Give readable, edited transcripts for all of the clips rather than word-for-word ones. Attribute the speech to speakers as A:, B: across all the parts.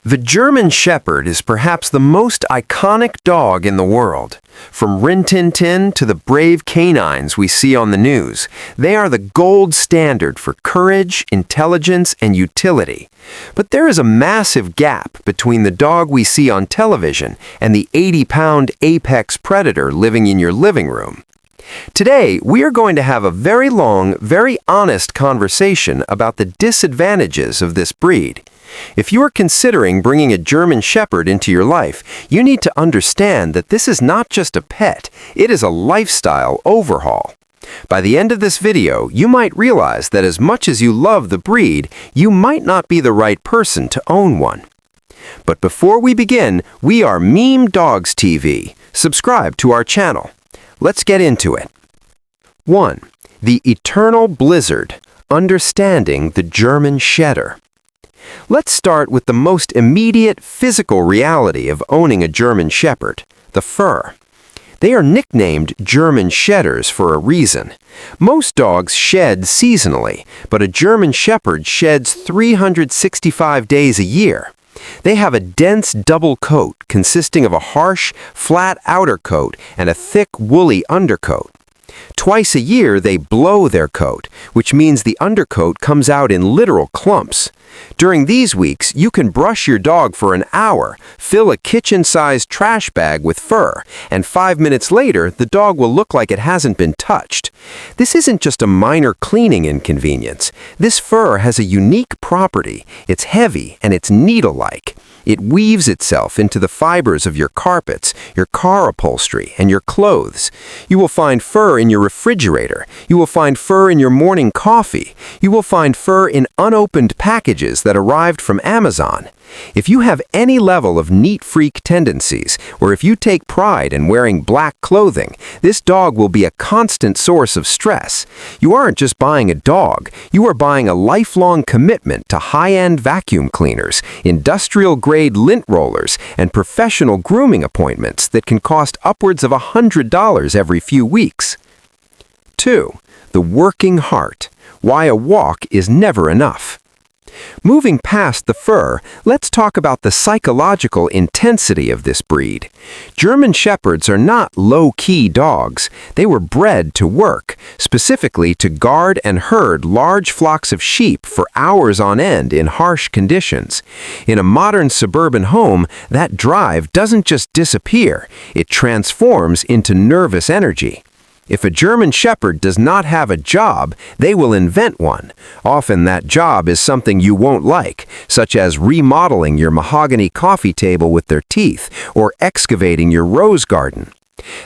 A: The German Shepherd is perhaps the most iconic dog in the world. From Rin Tin Tin to the brave canines we see on the news, they are the gold standard for courage, intelligence, and utility. But there is a massive gap between the dog we see on television and the 80-pound apex predator living in your living room. Today, we are going to have a very long, very honest conversation about the disadvantages of this breed. If you are considering bringing a German Shepherd into your life, you need to understand that this is not just a pet, it is a lifestyle overhaul. By the end of this video, you might realize that as much as you love the breed, you might not be the right person to own one. But before we begin, we are Meme Dogs TV. Subscribe to our channel. Let's get into it. 1. The Eternal Blizzard, Understanding the German Shedder. Let's start with the most immediate physical reality of owning a German Shepherd, the fur. They are nicknamed German Shedders for a reason. Most dogs shed seasonally, but a German Shepherd sheds 365 days a year. They have a dense double coat consisting of a harsh, flat outer coat and a thick, woolly undercoat. Twice a year, they blow their coat, which means the undercoat comes out in literal clumps. During these weeks, you can brush your dog for an hour, fill a kitchen-sized trash bag with fur, and 5 minutes later, the dog will look like it hasn't been touched. This isn't just a minor cleaning inconvenience. This fur has a unique property. It's heavy and it's needle-like. It weaves itself into the fibers of your carpets, your car upholstery, and your clothes. You will find fur in your refrigerator. You will find fur in your morning coffee. You will find fur in unopened packages that arrived from Amazon. If you have any level of neat freak tendencies, or if you take pride in wearing black clothing, this dog will be a constant source of stress. You aren't just buying a dog, you are buying a lifelong commitment to high-end vacuum cleaners, industrial-grade lint rollers, and professional grooming appointments that can cost upwards of $100 every few weeks. 2. The working heart. Why a walk is never enough. Moving past the fur, let's talk about the psychological intensity of this breed. German Shepherds are not low-key dogs. They were bred to work, specifically to guard and herd large flocks of sheep for hours on end in harsh conditions. In a modern suburban home, that drive doesn't just disappear, it transforms into nervous energy. If a German Shepherd does not have a job, they will invent one. Often that job is something you won't like, such as remodeling your mahogany coffee table with their teeth or excavating your rose garden.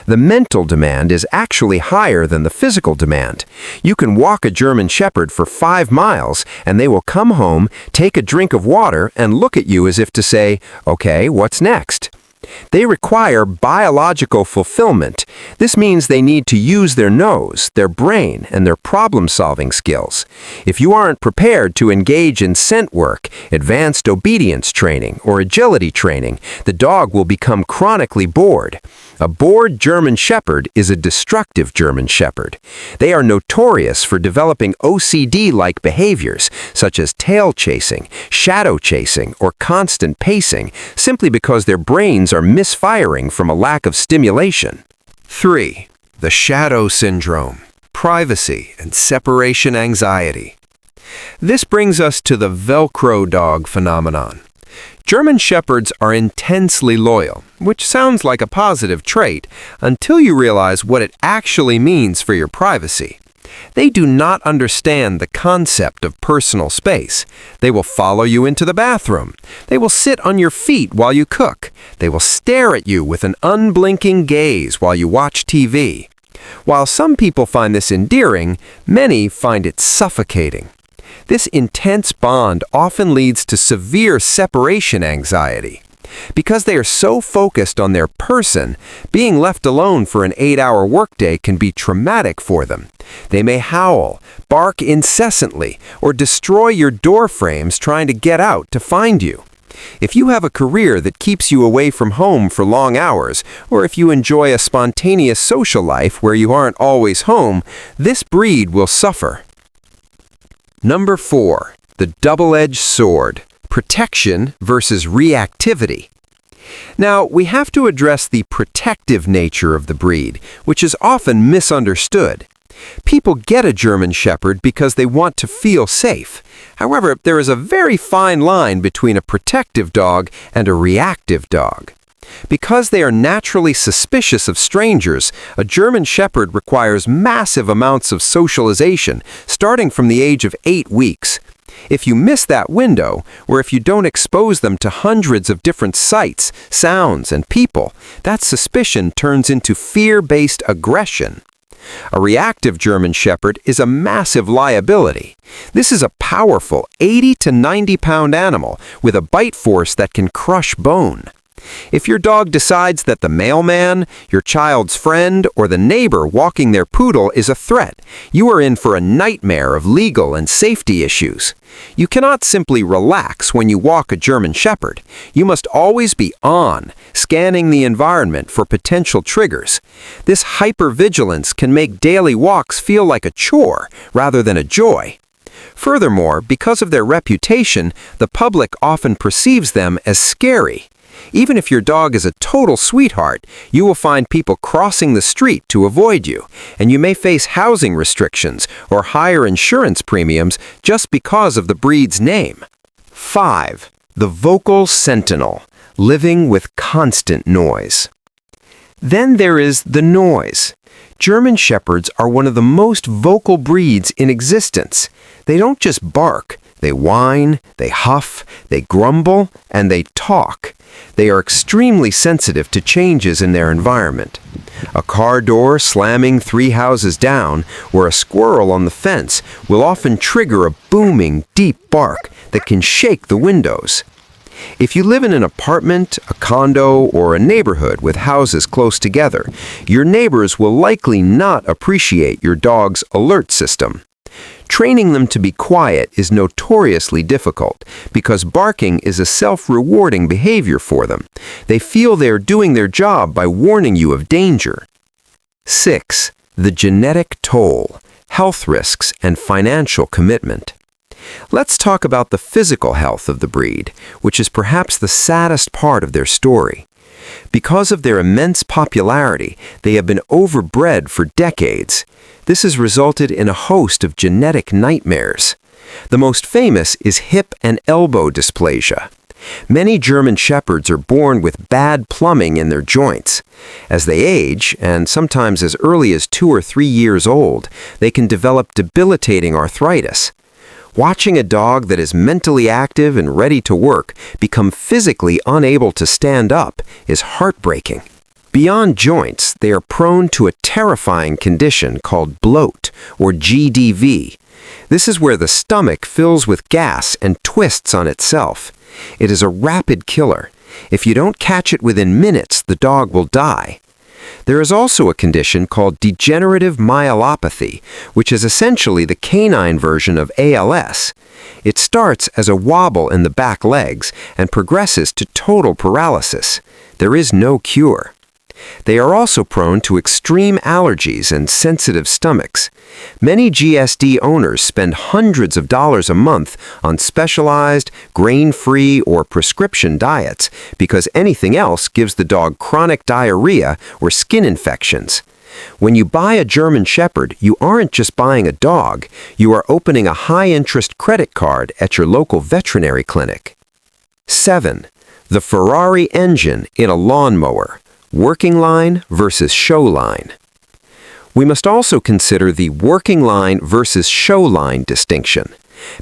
A: The mental demand is actually higher than the physical demand. You can walk a German Shepherd for 5 miles and they will come home, take a drink of water, and look at you as if to say, "Okay, what's next?" They require biological fulfillment. This means they need to use their nose, their brain, and their problem-solving skills. If you aren't prepared to engage in scent work, advanced obedience training, or agility training, the dog will become chronically bored. A bored German Shepherd is a destructive German Shepherd. They are notorious for developing OCD-like behaviors, such as tail chasing, shadow chasing, or constant pacing, simply because their brains are misfiring from a lack of stimulation. 3. The shadow syndrome, privacy and separation anxiety. This brings us to the Velcro dog phenomenon. German Shepherds are intensely loyal, which sounds like a positive trait until you realize what it actually means for your privacy. They do not understand the concept of personal space. They will follow you into the bathroom. They will sit on your feet while you cook. They will stare at you with an unblinking gaze while you watch TV. While some people find this endearing, many find it suffocating. This intense bond often leads to severe separation anxiety. Because they are so focused on their person, being left alone for an 8-hour workday can be traumatic for them. They may howl, bark incessantly, or destroy your door frames trying to get out to find you. If you have a career that keeps you away from home for long hours, or if you enjoy a spontaneous social life where you aren't always home, this breed will suffer. Number 4. The double-edged sword, protection versus reactivity. Now, we have to address the protective nature of the breed, which is often misunderstood. People get a German Shepherd because they want to feel safe. However, there is a very fine line between a protective dog and a reactive dog. Because they are naturally suspicious of strangers, a German Shepherd requires massive amounts of socialization, starting from the age of 8 weeks. If you miss that window, or if you don't expose them to hundreds of different sights, sounds, and people, that suspicion turns into fear-based aggression. A reactive German Shepherd is a massive liability. This is a powerful 80 to 90-pound animal with a bite force that can crush bone. If your dog decides that the mailman, your child's friend, or the neighbor walking their poodle is a threat, you are in for a nightmare of legal and safety issues. You cannot simply relax when you walk a German Shepherd. You must always be on, scanning the environment for potential triggers. This hypervigilance can make daily walks feel like a chore rather than a joy. Furthermore, because of their reputation, the public often perceives them as scary. Even if your dog is a total sweetheart, you will find people crossing the street to avoid you, and you may face housing restrictions or higher insurance premiums just because of the breed's name. 5. The vocal sentinel, living with constant noise. Then there is the noise. German Shepherds are one of the most vocal breeds in existence. They don't just bark. They whine, they huff, they grumble, and they talk. They are extremely sensitive to changes in their environment. A car door slamming 3 houses down, or a squirrel on the fence, will often trigger a booming, deep bark that can shake the windows. If you live in an apartment, a condo, or a neighborhood with houses close together, your neighbors will likely not appreciate your dog's alert system. Training them to be quiet is notoriously difficult because barking is a self-rewarding behavior for them. They feel they are doing their job by warning you of danger. 6. The genetic toll, health risks, and financial commitment. Let's talk about the physical health of the breed, which is perhaps the saddest part of their story. Because of their immense popularity, they have been overbred for decades. This has resulted in a host of genetic nightmares. The most famous is hip and elbow dysplasia. Many German Shepherds are born with bad plumbing in their joints. As they age, and sometimes as early as 2 or 3 years old, they can develop debilitating arthritis. Watching a dog that is mentally active and ready to work become physically unable to stand up is heartbreaking. Beyond joints, they are prone to a terrifying condition called bloat, or GDV. This is where the stomach fills with gas and twists on itself. It is a rapid killer. If you don't catch it within minutes, the dog will die. There is also a condition called degenerative myelopathy, which is essentially the canine version of ALS. It starts as a wobble in the back legs and progresses to total paralysis. There is no cure. They are also prone to extreme allergies and sensitive stomachs. Many GSD owners spend hundreds of dollars a month on specialized, grain-free, or prescription diets because anything else gives the dog chronic diarrhea or skin infections. When you buy a German Shepherd, you aren't just buying a dog, you are opening a high-interest credit card at your local veterinary clinic. 7. The Ferrari engine in a lawnmower. Working line versus show line. We must also consider the working line versus show line distinction.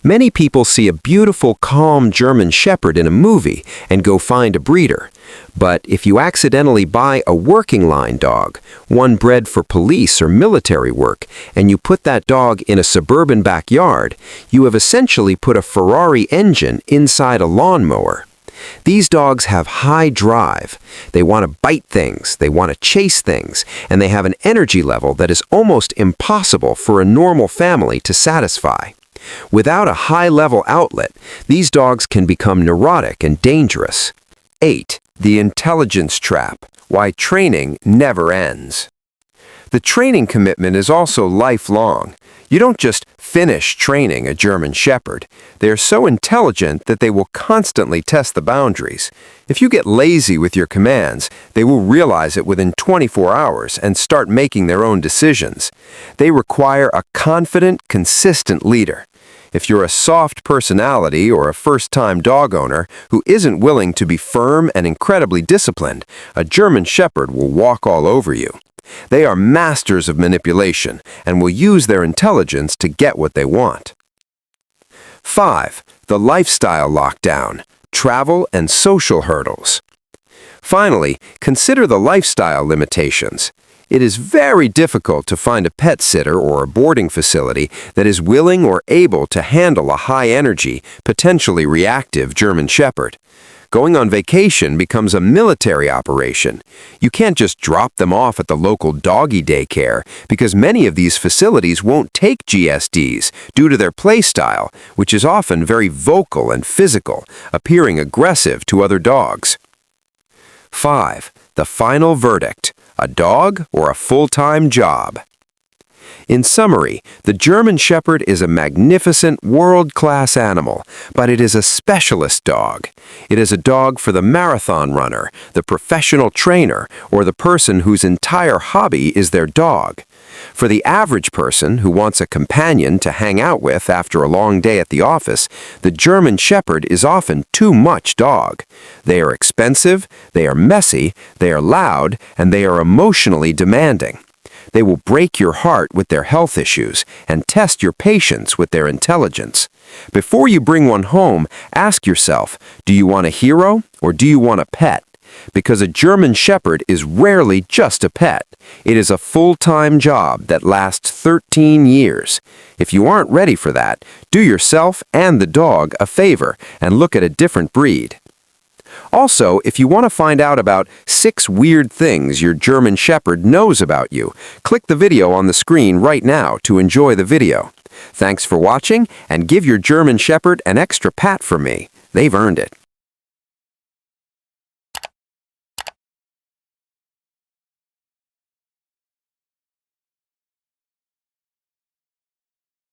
A: Many people see a beautiful, calm German Shepherd in a movie and go find a breeder. But if you accidentally buy a working line dog, one bred for police or military work, and you put that dog in a suburban backyard, you have essentially put a Ferrari engine inside a lawnmower. These dogs have high drive. They want to bite things, they want to chase things, and they have an energy level that is almost impossible for a normal family to satisfy. Without a high-level outlet, these dogs can become neurotic and dangerous. 8. The intelligence trap. Why training never ends. The training commitment is also lifelong. You don't just finish training a German Shepherd. They are so intelligent that they will constantly test the boundaries. If you get lazy with your commands, they will realize it within 24 hours and start making their own decisions. They require a confident, consistent leader. If you're a soft personality or a first-time dog owner who isn't willing to be firm and incredibly disciplined, a German Shepherd will walk all over you. They are masters of manipulation and will use their intelligence to get what they want. 5. The lifestyle lockdown, travel and social hurdles. Finally, consider the lifestyle limitations. It is very difficult to find a pet sitter or a boarding facility that is willing or able to handle a high-energy, potentially reactive German Shepherd. Going on vacation becomes a military operation. You can't just drop them off at the local doggy daycare because many of these facilities won't take GSDs due to their play style, which is often very vocal and physical, appearing aggressive to other dogs. 5. The final verdict: a dog or a full-time job? In summary, the German Shepherd is a magnificent, world-class animal, but it is a specialist dog. It is a dog for the marathon runner, the professional trainer, or the person whose entire hobby is their dog. For the average person who wants a companion to hang out with after a long day at the office, the German Shepherd is often too much dog. They are expensive, they are messy, they are loud, and they are emotionally demanding. They will break your heart with their health issues and test your patience with their intelligence. Before you bring one home, ask yourself, do you want a hero or do you want a pet? Because a German Shepherd is rarely just a pet. It is a full-time job that lasts 13 years. If you aren't ready for that, do yourself and the dog a favor and look at a different breed. Also, if you want to find out about 6 weird things your German Shepherd knows about you, click the video on the screen right now to enjoy the video. Thanks for watching, and give your German Shepherd an extra pat from me. They've earned it.